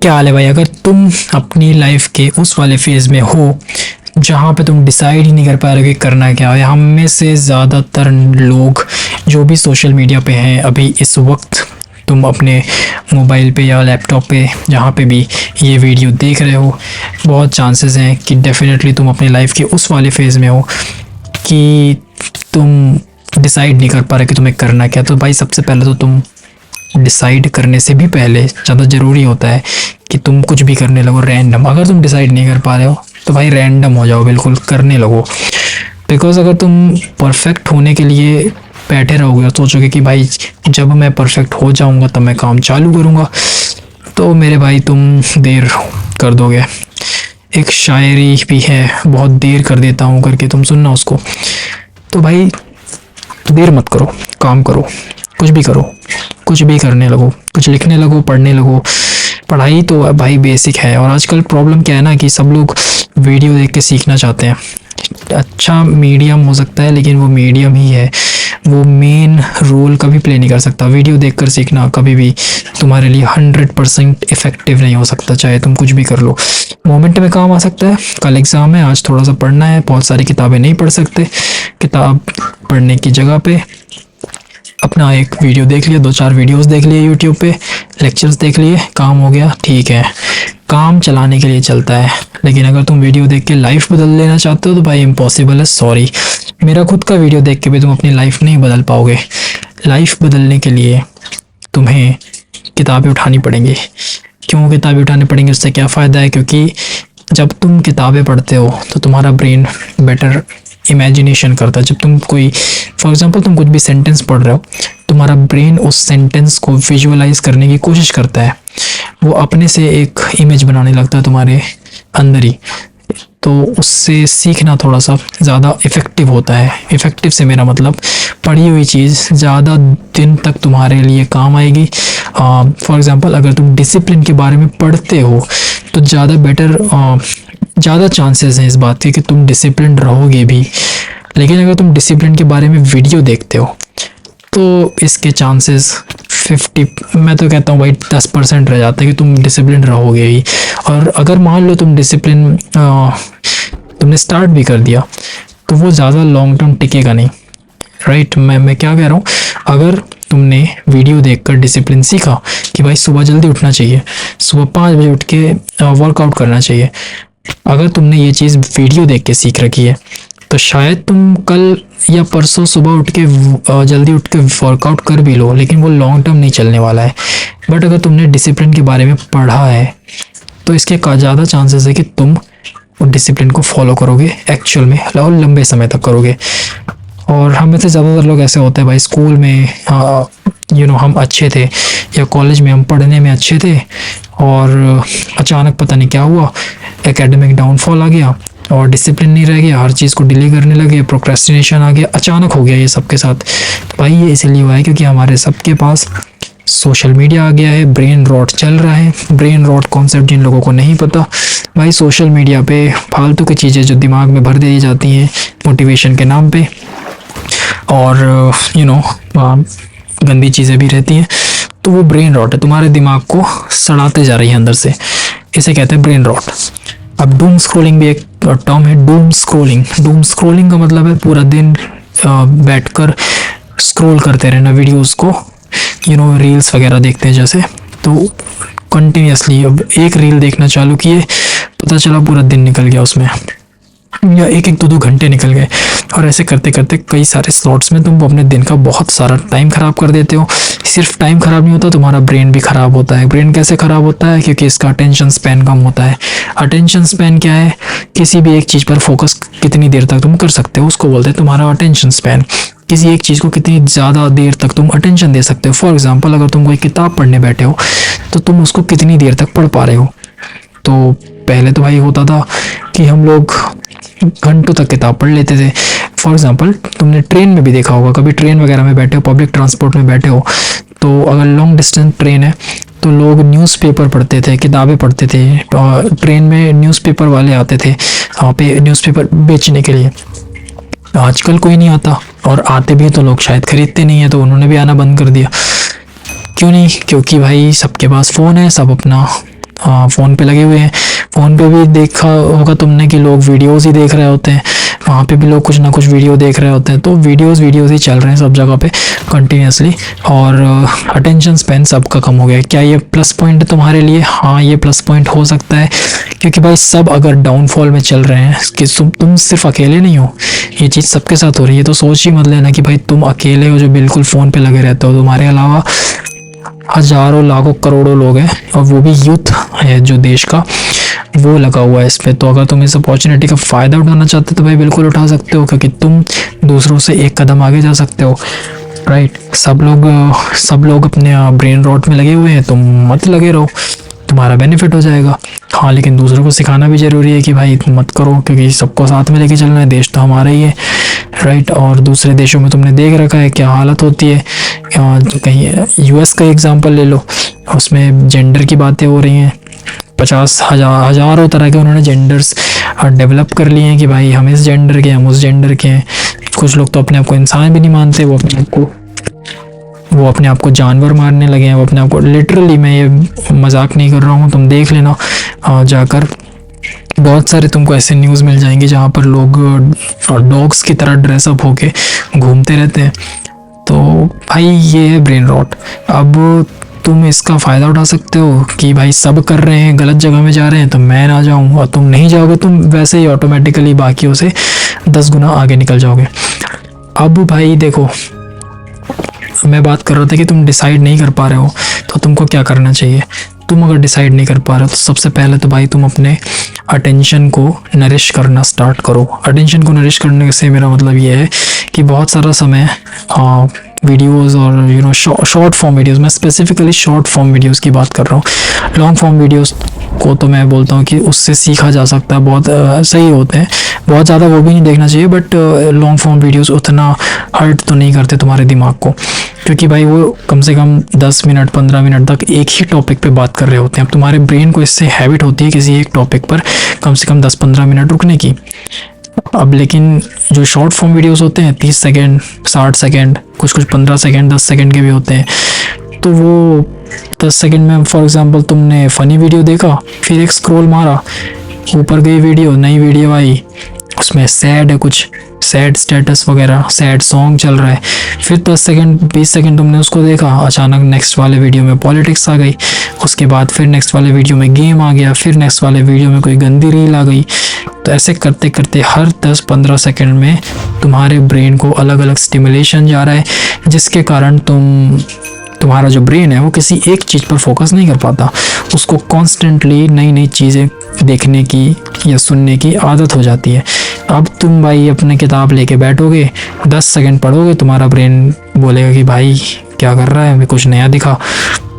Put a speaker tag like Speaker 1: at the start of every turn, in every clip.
Speaker 1: क्या हाल है भाई? अगर तुम अपनी लाइफ के उस वाले फेज़ में हो जहाँ पे तुम डिसाइड ही नहीं कर पा रहे हो कि करना क्या है, हम में से ज़्यादातर लोग जो भी सोशल मीडिया पे हैं अभी इस वक्त, तुम अपने मोबाइल पे या लैपटॉप पे जहाँ पे भी ये वीडियो देख रहे हो, बहुत चांसेस हैं कि डेफिनेटली तुम अपनी लाइफ के उस वाले फेज़ में हो कि तुम डिसाइड नहीं कर पा रहे कि तुम्हें करना क्या। तो भाई सबसे पहले तो तुम डिसाइड करने से भी पहले ज़्यादा ज़रूरी होता है कि तुम कुछ भी करने लगो रैंडम। अगर तुम डिसाइड नहीं कर पा रहे हो तो भाई रैंडम हो जाओ, बिल्कुल करने लगो। बिकॉज़ अगर तुम परफेक्ट होने के लिए बैठे रहोगे और सोचोगे कि भाई जब मैं परफेक्ट हो जाऊंगा तब मैं काम चालू करूंगा, तो मेरे भाई तुम देर कर दोगे। एक शायरी भी है, बहुत देर कर देता हूँ करके, तुम सुनना उसको। तो भाई देर मत करो, काम करो, कुछ भी करो, कुछ भी करने लगो, कुछ लिखने लगो, पढ़ने लगो। पढ़ाई तो भाई बेसिक है, और आजकल प्रॉब्लम क्या है ना कि सब लोग वीडियो देख के सीखना चाहते हैं। अच्छा मीडियम हो सकता है लेकिन वो मीडियम ही है, वो मेन रोल कभी प्ले नहीं कर सकता। वीडियो देखकर सीखना कभी भी तुम्हारे लिए 100% इफ़ेक्टिव नहीं हो सकता, चाहे तुम कुछ भी कर लो। मोमेंट में काम आ सकता है, कल एग्ज़ाम है, आज थोड़ा सा पढ़ना है, बहुत सारी किताबें नहीं पढ़ सकते, किताब पढ़ने की जगह पे अपना एक वीडियो देख लिया, 2-4 वीडियोस देख लिए यूट्यूब पे, लेक्चर्स देख लिए, काम हो गया, ठीक है। काम चलाने के लिए चलता है, लेकिन अगर तुम वीडियो देख के लाइफ बदल लेना चाहते हो तो भाई इम्पॉसिबल है, सॉरी। मेरा खुद का वीडियो देख के भी तुम अपनी लाइफ नहीं बदल पाओगे। लाइफ बदलने के लिए तुम्हें किताबें उठानी पड़ेंगी। क्यों किताबें उठानी पड़ेंगी? उससे क्या फ़ायदा है? क्योंकि जब तुम किताबें पढ़ते हो तो तुम्हारा ब्रेन बेटर इमेजिनेशन करता है। जब तुम कोई फॉर एग्जांपल तुम कुछ भी सेंटेंस पढ़ रहे हो, तुम्हारा ब्रेन उस सेंटेंस को विजुअलाइज करने की कोशिश करता है, वो अपने से एक इमेज बनाने लगता है तुम्हारे अंदर ही। तो उससे सीखना थोड़ा सा ज़्यादा इफ़ेक्टिव होता है। इफ़ेक्टिव से मेरा मतलब पढ़ी हुई चीज़ ज़्यादा दिन तक तुम्हारे लिए काम आएगी। फॉर एग्जांपल अगर तुम डिसिप्लिन के बारे में पढ़ते हो तो ज़्यादा बेटर, ज़्यादा चांसेस हैं इस बात के कि तुम डिसिप्लिन रहोगे भी। लेकिन अगर तुम डिसिप्लिन के बारे में वीडियो देखते हो तो इसके चांसेस 50, मैं तो कहता हूँ भाई 10% रह जाता है कि तुम डिसिप्लिन रहोगे ही। और अगर मान लो तुम डिसिप्लिन तुमने स्टार्ट भी कर दिया तो वो ज़्यादा लॉन्ग टर्म टिकेगा नहीं, राइट। मैं क्या कह रहा हूँ, अगर तुमने वीडियो देखकर डिसिप्लिन सीखा कि भाई सुबह जल्दी उठना चाहिए, सुबह 5 बजे उठ के वर्कआउट करना चाहिए, अगर तुमने ये चीज़ वीडियो देख के सीख रखी है तो शायद तुम कल या परसों सुबह उठ के जल्दी उठ के वर्कआउट कर भी लो, लेकिन वो लॉन्ग टर्म नहीं चलने वाला है। बट अगर तुमने डिसिप्लिन के बारे में पढ़ा है तो इसके ज़्यादा चांसेस है कि तुम डिसिप्लिन को फॉलो करोगे एक्चुअल में और लंबे समय तक करोगे। और हम में से ज़्यादातर लोग ऐसे होते हैं भाई, स्कूल में हम अच्छे थे या कॉलेज में हम पढ़ने में अच्छे थे और अचानक पता नहीं क्या हुआ, एकेडमिक डाउनफॉल आ गया और डिसिप्लिन नहीं रह गया, हर चीज़ को डिले करने लगे, प्रोक्रेस्टिनेशन आ गया, अचानक हो गया ये सबके साथ। तो भाई ये इसलिए हुआ है क्योंकि हमारे सबके पास सोशल मीडिया आ गया है, ब्रेन रॉट चल रहा है। ब्रेन रॉट कॉन्सेप्ट जिन लोगों को नहीं पता, भाई सोशल मीडिया पे फालतू की चीज़ें जो दिमाग में भर दी जाती हैं मोटिवेशन के नाम पे, और गंदी चीज़ें भी रहती हैं, तो वो ब्रेन रॉट है, तुम्हारे दिमाग को सड़ाते जा रही है अंदर से, इसे कहते हैं ब्रेन रॉट। अब डूम स्क्रोलिंग भी एक टर्म है, डूम स्क्रोलिंग। डूम स्क्रोलिंग का मतलब है पूरा दिन बैठकर स्क्रॉल करते रहना वीडियोस को, रील्स वगैरह देखते हैं जैसे, तो कंटिन्यूसली अब एक रील देखना चालू किए, पता चला पूरा दिन निकल गया उसमें, या 1-2 घंटे निकल गए, और ऐसे करते करते कई सारे स्लॉट्स में तुम अपने दिन का बहुत सारा टाइम ख़राब कर देते हो। सिर्फ टाइम ख़राब नहीं होता, तुम्हारा ब्रेन भी ख़राब होता है। ब्रेन कैसे ख़राब होता है? क्योंकि इसका अटेंशन स्पैन कम होता है। अटेंशन स्पैन क्या है? किसी भी एक चीज़ पर फोकस कितनी देर तक तुम कर सकते हो, उसको बोलते हैं तुम्हारा अटेंशन स्पैन। किसी एक चीज़ को कितनी ज़्यादा देर तक तुम अटेंशन दे सकते हो। फॉर एग्जाम्पल अगर तुम कोई किताब पढ़ने बैठे हो तो तुम उसको कितनी देर तक पढ़ पा रहे हो। तो पहले तो भाई होता था कि हम लोग घंटों तक किताब पढ़ लेते थे। फॉर एग्जांपल तुमने ट्रेन में भी देखा होगा, कभी ट्रेन वगैरह में बैठे हो, पब्लिक ट्रांसपोर्ट में बैठे हो, तो अगर लॉन्ग डिस्टेंस ट्रेन है तो लोग न्यूज़पेपर पढ़ते थे, किताबें पढ़ते थे। ट्रेन में न्यूज़पेपर वाले आते थे वहाँ पे न्यूज़पेपर बेचने के लिए। आजकल कोई नहीं आता, और आते भी तो लोग शायद खरीदते नहीं है, तो उन्होंने भी आना बंद कर दिया। क्यों नहीं? क्योंकि भाई सबके पास फ़ोन है, सब अपना फ़ोन पे लगे हुए हैं। फ़ोन पे भी देखा होगा तुमने कि लोग वीडियोज़ ही देख रहे होते हैं, वहाँ पे भी लोग कुछ ना कुछ वीडियो देख रहे होते हैं। तो वीडियोज़ ही चल रहे हैं सब जगह पे कंटिन्यूसली, और अटेंशन स्पैन सबका कम हो गया है। क्या ये प्लस पॉइंट है तुम्हारे लिए? हाँ, ये प्लस पॉइंट हो सकता है, क्योंकि भाई सब अगर डाउनफॉल में चल रहे हैं कि तुम सिर्फ अकेले नहीं हो, ये चीज़ सबके साथ हो रही है। तो सोच ही मत लेना कि भाई तुम अकेले हो जो बिल्कुल फ़ोन पे लगे रहते हो। तुम्हारे अलावा हज़ारों लाखों करोड़ों लोग हैं, और वो भी यूथ है जो देश का, वो लगा हुआ है इस पे। तो अगर तुम इस अपॉर्चुनिटी का फ़ायदा उठाना चाहते हो तो भाई बिल्कुल उठा सकते हो, क्योंकि तुम दूसरों से एक कदम आगे जा सकते हो, राइट। सब लोग अपने ब्रेन रॉट में लगे हुए हैं, तुम मत लगे रहो, तुम्हारा बेनिफिट हो जाएगा। हाँ, लेकिन दूसरों को सिखाना भी ज़रूरी है कि भाई मत करो, क्योंकि सबको साथ में लेके चलना है, देश तो हमारा ही है, राइट। और दूसरे देशों में तुमने देख रखा है क्या हालत होती है। कहीं यूएस का एग्जांपल ले लो, उसमें जेंडर की बातें हो रही हैं, 50,000 हज़ारों तरह के उन्होंने जेंडर्स डेवलप कर लिए हैं कि भाई हम इस जेंडर के, हम उस जेंडर के हैं। कुछ लोग तो अपने आप को इंसान भी नहीं मानते, वो अपने आप को जानवर मारने लगे हैं, वो अपने आप को, लिटरली मैं ये मजाक नहीं कर रहा हूँ, तुम देख लेना जाकर। बहुत सारे तुमको ऐसे न्यूज़ मिल जाएंगे जहाँ पर लोग डॉग्स की तरह ड्रेसअप होके घूमते रहते हैं। तो भाई ये है ब्रेन रॉट। अब तुम इसका फ़ायदा उठा सकते हो कि भाई सब कर रहे हैं, गलत जगह में जा रहे हैं तो मैं ना जाऊँ, और तुम नहीं जाओगे, तुम वैसे ही ऑटोमेटिकली बाकियों से 10 गुना आगे निकल जाओगे। अब भाई देखो, मैं बात कर रहा था कि तुम डिसाइड नहीं कर पा रहे हो, तो तुमको क्या करना चाहिए। तुम अगर डिसाइड नहीं कर पा रहे हो तो सबसे पहले तो भाई तुम अपने अटेंशन को नरिश करना स्टार्ट करो। अटेंशन को नरिश करने से मेरा मतलब ये है कि बहुत सारा समय वीडियोस और शॉर्ट फॉर्म वीडियोस, मैं स्पेसिफिकली शॉर्ट फॉर्म वीडियोस की बात कर रहा हूँ। लॉन्ग फॉर्म वीडियोस को तो मैं बोलता हूँ कि उससे सीखा जा सकता है, बहुत सही होते हैं, बहुत ज़्यादा वो भी नहीं देखना चाहिए, बट लॉन्ग फॉर्म वीडियोस उतना हर्ट तो नहीं करते तुम्हारे दिमाग को, क्योंकि भाई वो कम से कम 10 मिनट 15 मिनट तक एक ही टॉपिक पे बात कर रहे होते हैं। अब तुम्हारे ब्रेन को इससे हैबिट होती है किसी एक टॉपिक पर कम से कम 10-15 मिनट रुकने की। अब लेकिन जो शॉर्ट फॉर्म वीडियोस होते हैं 30 सेकेंड 60 सेकेंड, कुछ 15 सेकेंड 10 सेकेंड के भी होते हैं, तो वो 10 सेकेंड में फॉर एग्जांपल तुमने फ़नी वीडियो देखा, फिर एक स्क्रॉल मारा, ऊपर गई वीडियो, नई वीडियो आई, उसमें सैड है, कुछ सैड स्टेटस वगैरह, सैड सॉन्ग चल रहा है, फिर 10 सेकेंड 20 सेकेंड तुमने उसको देखा, अचानक नेक्स्ट वाले वीडियो में पॉलिटिक्स आ गई, उसके बाद फिर नेक्स्ट वाले वीडियो में गेम आ गया, फिर नेक्स्ट वाले वीडियो में कोई गंदी रील आ गई। तो ऐसे करते करते हर 10-15 सेकेंड में तुम्हारे ब्रेन को अलग अलग स्टिमुलेशन जा रहा है, जिसके कारण तुम्हारा जो ब्रेन है वो किसी एक चीज़ पर फोकस नहीं कर पाता, उसको कॉन्स्टेंटली नई नई चीज़ें देखने की या सुनने की आदत हो जाती है। अब तुम भाई अपने किताब लेके बैठोगे, 10 सेकंड पढ़ोगे, तुम्हारा ब्रेन बोलेगा कि भाई क्या कर रहा है, हमें कुछ नया दिखा,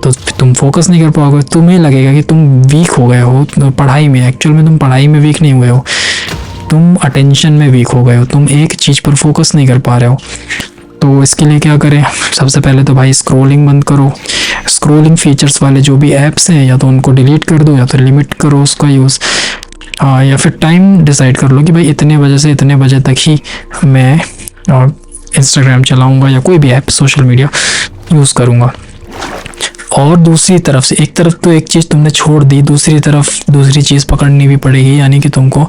Speaker 1: तो तुम फोकस नहीं कर पाओगे। तुम्हें लगेगा कि तुम वीक हो गए हो पढ़ाई में, एक्चुअल में तुम पढ़ाई में वीक नहीं हुए हो, तुम अटेंशन में वीक हो गए हो, तुम एक चीज़ पर फोकस नहीं कर पा रहे हो। तो इसके लिए क्या करें, सबसे पहले तो भाई स्क्रॉलिंग बंद करो। स्क्रॉलिंग फीचर्स वाले जो भी ऐप्स हैं या तो उनको डिलीट कर दो या तो लिमिट करो उसका यूज़, या फिर टाइम डिसाइड कर लो कि भाई इतने बजे से इतने बजे तक ही मैं इंस्टाग्राम चलाऊंगा या कोई भी ऐप सोशल मीडिया यूज़ करूँगा। और दूसरी तरफ से, एक तरफ तो एक चीज़ तुमने छोड़ दी, दूसरी तरफ दूसरी चीज़ पकड़नी भी पड़ेगी, यानी कि तुमको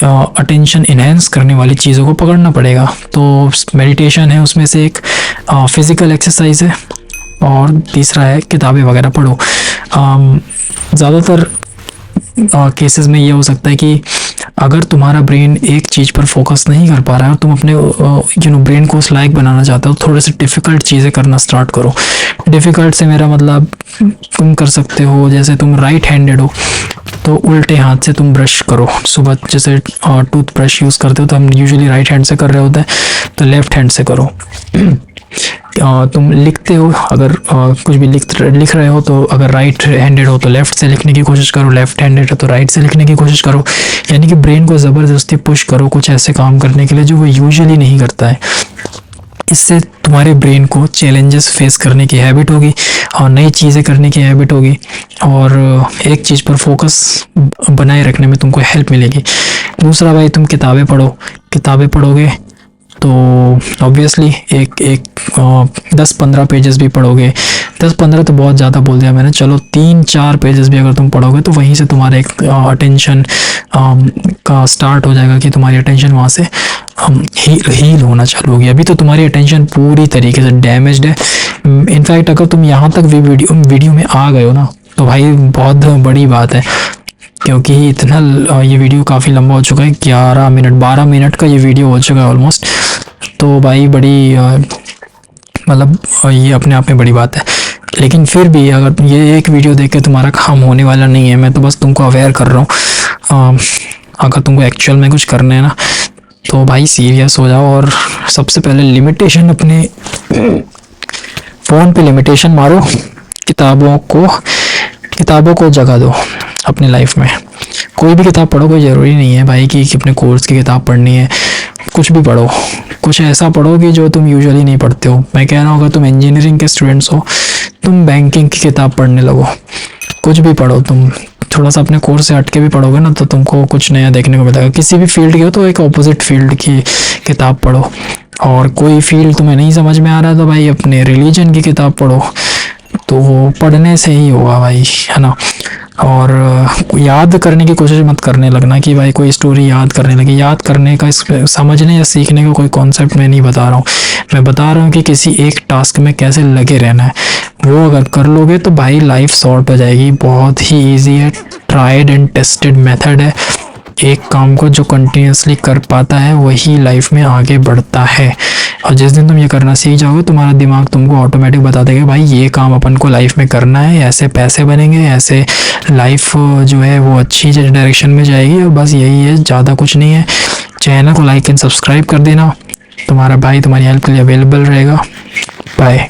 Speaker 1: अटेंशन इन्हेंस करने वाली चीज़ों को पकड़ना पड़ेगा। तो मेडिटेशन है उसमें से एक, फिज़िकल एक्सरसाइज है, और तीसरा है किताबें वगैरह पढ़ो। ज़्यादातर केसेस में ये हो सकता है कि अगर तुम्हारा ब्रेन एक चीज़ पर फोकस नहीं कर पा रहा है और तुम अपने ब्रेन को उस लायक बनाना चाहते हो, थोड़े से डिफ़िकल्ट चीज़ें करना स्टार्ट करो। डिफ़िकल्ट से मेरा मतलब तुम कर सकते हो, जैसे तुम राइट हैंडेड हो तो उल्टे हाथ से तुम ब्रश करो। सुबह जैसे टूथ ब्रश यूज़ करते हो तो हम यूजुअली राइट हैंड से कर रहे होते हैं, तो लेफ़्ट हैंड से करो। तुम लिखते हो, अगर कुछ भी लिख रहे हो तो अगर राइट हैंडेड हो तो लेफ़्ट से लिखने की कोशिश करो, लेफ़्ट हैंडेड है तो राइट से लिखने की कोशिश करो। यानी कि ब्रेन को ज़बरदस्ती पुश करो कुछ ऐसे काम करने के लिए जो वो यूजुअली नहीं करता है। इससे तुम्हारे ब्रेन को चैलेंजेस फेस करने की हैबिट होगी और नई चीज़ें करने की हैबिट होगी, और एक चीज़ पर फोकस बनाए रखने में तुमको हेल्प मिलेगी। दूसरा भाई, तुम किताबें पढ़ो। किताबें पढ़ोगे तो ऑब्वियसली एक एक 10-15 पेजेस भी पढ़ोगे, 10-15 तो बहुत ज़्यादा बोल दिया मैंने, चलो 3-4 पेजेस भी अगर तुम पढ़ोगे तो वहीं से तुम्हारा एक अटेंशन का स्टार्ट हो जाएगा कि तुम्हारी अटेंशन वहाँ से हील होना चालू होगी। अभी तो तुम्हारी अटेंशन पूरी तरीके से डैमेज्ड है। इनफैक्ट अगर तुम यहाँ तक भी वीडियो में आ गए हो ना तो भाई बहुत बड़ी बात है, क्योंकि इतना ये वीडियो काफ़ी लंबा हो चुका है, 11 मिनट 12 मिनट का ये वीडियो हो चुका है ऑलमोस्ट। तो भाई बड़ी मतलब ये अपने आप में बड़ी बात है। लेकिन फिर भी अगर ये एक वीडियो देख के तुम्हारा काम होने वाला नहीं है, मैं तो बस तुमको अवेयर कर रहा हूँ। अगर तुमको एक्चुअल में कुछ करना है ना तो भाई सीरियस हो जाओ, और सबसे पहले लिमिटेशन, अपने फ़ोन पे लिमिटेशन मारो, किताबों को जगह दो अपनी लाइफ में। कोई भी किताब पढ़ो, कोई ज़रूरी नहीं है भाई कि अपने कोर्स की किताब पढ़नी है, कुछ भी पढ़ो, कुछ ऐसा पढ़ो कि जो तुम यूजुअली नहीं पढ़ते हो। मैं कह रहा हूँ अगर तुम इंजीनियरिंग के स्टूडेंट्स हो, तुम बैंकिंग की किताब पढ़ने लगो, कुछ भी पढ़ो। तुम थोड़ा सा अपने कोर्स से हट के भी पढ़ोगे ना तो तुमको कुछ नया देखने को मिलेगा। किसी भी फील्ड की हो तो एक ऑपोजिट फील्ड की किताब पढ़ो, और कोई फील्ड तुम्हें नहीं समझ में आ रहा तो भाई अपने रिलीजन की किताब पढ़ो, तो वो पढ़ने से ही होगा भाई, है ना। और याद करने की कोशिश मत करने लगना कि भाई कोई स्टोरी याद करने लगे। याद करने का, समझने या सीखने का कोई कॉन्सेप्ट मैं नहीं बता रहा हूँ, मैं बता रहा हूँ कि किसी एक टास्क में कैसे लगे रहना है। वो अगर कर लोगे तो भाई लाइफ सॉर्ट हो जाएगी। बहुत ही ईजी है, ट्राइड एंड टेस्टेड मेथड है। एक काम को जो कंटिन्यूसली कर पाता है वही लाइफ में आगे बढ़ता है। और जिस दिन तुम ये करना सीख जाओगे, तुम्हारा दिमाग तुमको ऑटोमेटिक बता देगा भाई ये काम अपन को लाइफ में करना है, ऐसे पैसे बनेंगे, ऐसे लाइफ जो है वो अच्छी डायरेक्शन में जाएगी। और बस यही है, ज़्यादा कुछ नहीं है। चैनल को लाइक एंड सब्सक्राइब कर देना। तुम्हारा भाई तुम्हारी हेल्प के लिए अवेलेबल रहेगा। बाय।